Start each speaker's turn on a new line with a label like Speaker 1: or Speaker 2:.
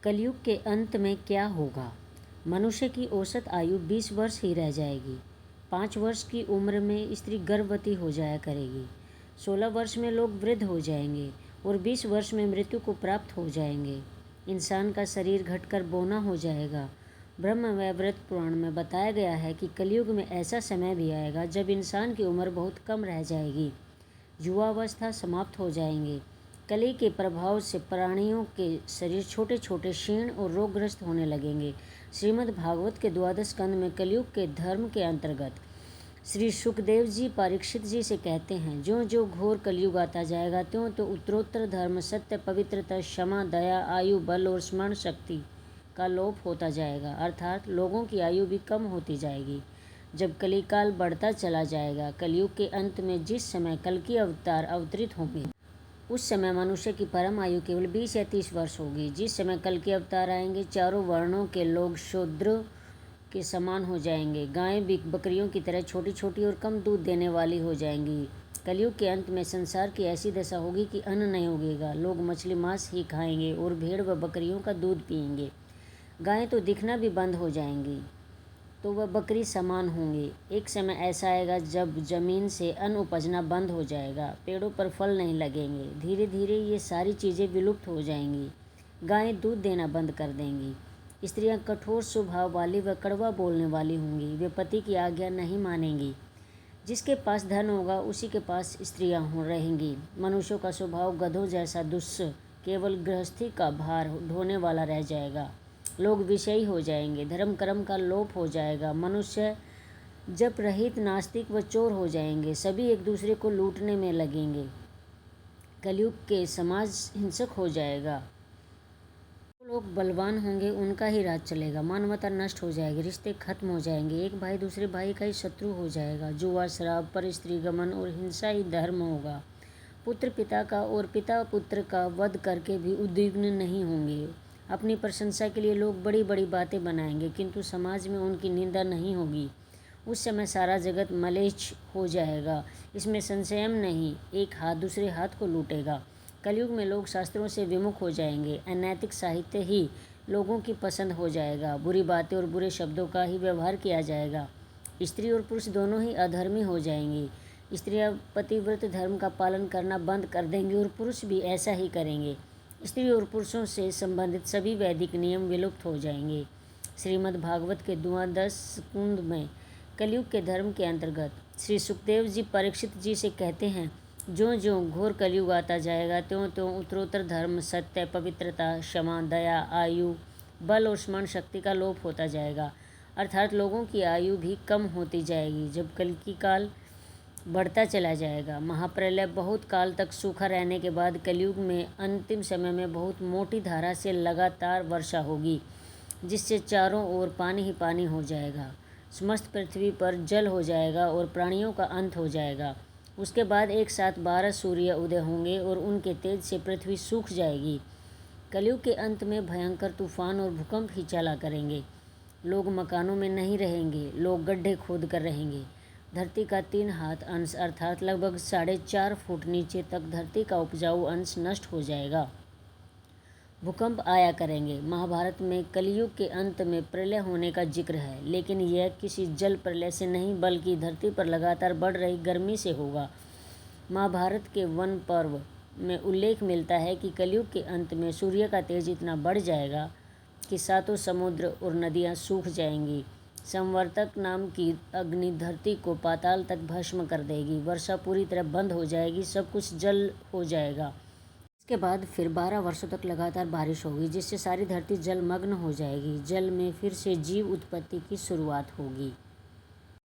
Speaker 1: कलयुग के अंत में क्या होगा? मनुष्य की औसत आयु 20 वर्ष ही रह जाएगी। 5 वर्ष की उम्र में स्त्री गर्भवती हो जाया करेगी। 16 वर्ष में लोग वृद्ध हो जाएंगे और 20 वर्ष में मृत्यु को प्राप्त हो जाएंगे। इंसान का शरीर घटकर बौना हो जाएगा। ब्रह्म वैवर्त पुराण में बताया गया है कि कलयुग में ऐसा समय भी आएगा जब इंसान की उम्र बहुत कम रह जाएगी। युवावस्था समाप्त हो जाएंगे। कली के प्रभाव से प्राणियों के शरीर छोटे छोटे क्षीण और रोगग्रस्त होने लगेंगे। श्रीमद् भागवत के 12 स्कंद में कलयुग के धर्म के अंतर्गत श्री सुखदेव जी परीक्षित जी से कहते हैं, जो जो घोर कलयुग आता जाएगा त्यों तो उत्तरोत्तर धर्म, सत्य, पवित्रता, क्षमा, दया, आयु, बल और स्मरण शक्ति का लोप होता जाएगा, अर्थात लोगों की आयु भी कम होती जाएगी। जब कलिकाल बढ़ता चला जाएगा, कलयुग के अंत में जिस समय कल की अवतार अवतरित होंगे उस समय मनुष्य की परम आयु केवल 20 या 30 वर्ष होगी। जिस समय कल के अवतार आएंगे, चारों वर्णों के लोग शूद्र के समान हो जाएंगे। गायें भी बकरियों की तरह छोटी छोटी और कम दूध देने वाली हो जाएंगी। कलयुग के अंत में संसार की ऐसी दशा होगी कि अन्न नहीं उगेगा। लोग मछली मांस ही खाएंगे और भेड़ व बकरियों का दूध पिएंगे। गायें तो दिखना भी बंद हो जाएंगी तो वह बकरी समान होंगी। एक समय ऐसा आएगा जब जमीन से अन्न उपजना बंद हो जाएगा, पेड़ों पर फल नहीं लगेंगे। धीरे धीरे ये सारी चीज़ें विलुप्त हो जाएंगी। गायें दूध देना बंद कर देंगी। स्त्रियां कठोर स्वभाव वाली व कड़वा बोलने वाली होंगी। वे पति की आज्ञा नहीं मानेंगी। जिसके पास धन होगा उसी के पास स्त्रियां हो रहेंगी। मनुष्यों का स्वभाव गधों जैसा दुस्स, केवल गृहस्थी का भार ढोने वाला रह जाएगा। लोग विषयी हो जाएंगे। धर्म कर्म का लोप हो जाएगा। मनुष्य जप रहित, नास्तिक व चोर हो जाएंगे। सभी एक दूसरे को लूटने में लगेंगे। कलयुग के समाज हिंसक हो जाएगा। जो लोग बलवान होंगे उनका ही राज चलेगा। मानवता नष्ट हो जाएगी। रिश्ते खत्म हो जाएंगे। एक भाई दूसरे भाई का ही शत्रु हो जाएगा। जुआ, शराब, पर स्त्री गमन और हिंसा ही धर्म होगा। पुत्र पिता का और पिता पुत्र का वध करके भी उद्विग्न नहीं होंगे। अपनी प्रशंसा के लिए लोग बड़ी बड़ी बातें बनाएंगे, किंतु समाज में उनकी निंदा नहीं होगी। उस समय सारा जगत मलेच्छ हो जाएगा, इसमें संशय नहीं। एक हाथ दूसरे हाथ को लूटेगा। कलयुग में लोग शास्त्रों से विमुख हो जाएंगे। अनैतिक साहित्य ही लोगों की पसंद हो जाएगा। बुरी बातें और बुरे शब्दों का ही व्यवहार किया जाएगा। स्त्री और पुरुष दोनों ही अधर्मी हो जाएंगी। स्त्रियां पतिव्रत धर्म का पालन करना बंद कर देंगी और पुरुष भी ऐसा ही करेंगे। स्त्री और पुरुषों से संबंधित सभी वैदिक नियम विलुप्त हो जाएंगे। श्रीमद् भागवत के 12 स्कंद में कलयुग के धर्म के अंतर्गत श्री सुखदेव जी परीक्षित जी से कहते हैं, जो जो घोर कलयुग आता जाएगा त्यों त्यों उत्तरोत्तर धर्म, सत्य, पवित्रता, क्षमा, दया, आयु, बल और स्मरण शक्ति का लोप होता जाएगा, अर्थात लोगों की आयु भी कम होती जाएगी। जब कल की काल बढ़ता चला जाएगा, महाप्रलय बहुत काल तक सूखा रहने के बाद कलयुग में अंतिम समय में बहुत मोटी धारा से लगातार वर्षा होगी, जिससे चारों ओर पानी ही पानी हो जाएगा। समस्त पृथ्वी पर जल हो जाएगा और प्राणियों का अंत हो जाएगा। उसके बाद एक साथ 12 सूर्य उदय होंगे और उनके तेज से पृथ्वी सूख जाएगी। कलयुग के अंत में भयंकर तूफान और भूकंप ही चला करेंगे। लोग मकानों में नहीं रहेंगे, लोग गड्ढे खोद कर रहेंगे। धरती का 3 हाथ अंश अर्थात लगभग 4.5 फुट नीचे तक धरती का उपजाऊ अंश नष्ट हो जाएगा। भूकंप आया करेंगे। महाभारत में कलयुग के अंत में प्रलय होने का जिक्र है, लेकिन यह किसी जल प्रलय से नहीं बल्कि धरती पर लगातार बढ़ रही गर्मी से होगा। महाभारत के वन पर्व में उल्लेख मिलता है कि कलयुग के अंत में सूर्य का तेज इतना बढ़ जाएगा कि 7 समुद्र और नदियाँ सूख जाएंगी। संवर्तक नाम की अग्नि धरती को पाताल तक भस्म कर देगी। वर्षा पूरी तरह बंद हो जाएगी। सब कुछ जल हो जाएगा। इसके बाद फिर 12 वर्षों तक लगातार बारिश होगी, जिससे सारी धरती जलमग्न हो जाएगी। जल में फिर से जीव उत्पत्ति की शुरुआत होगी।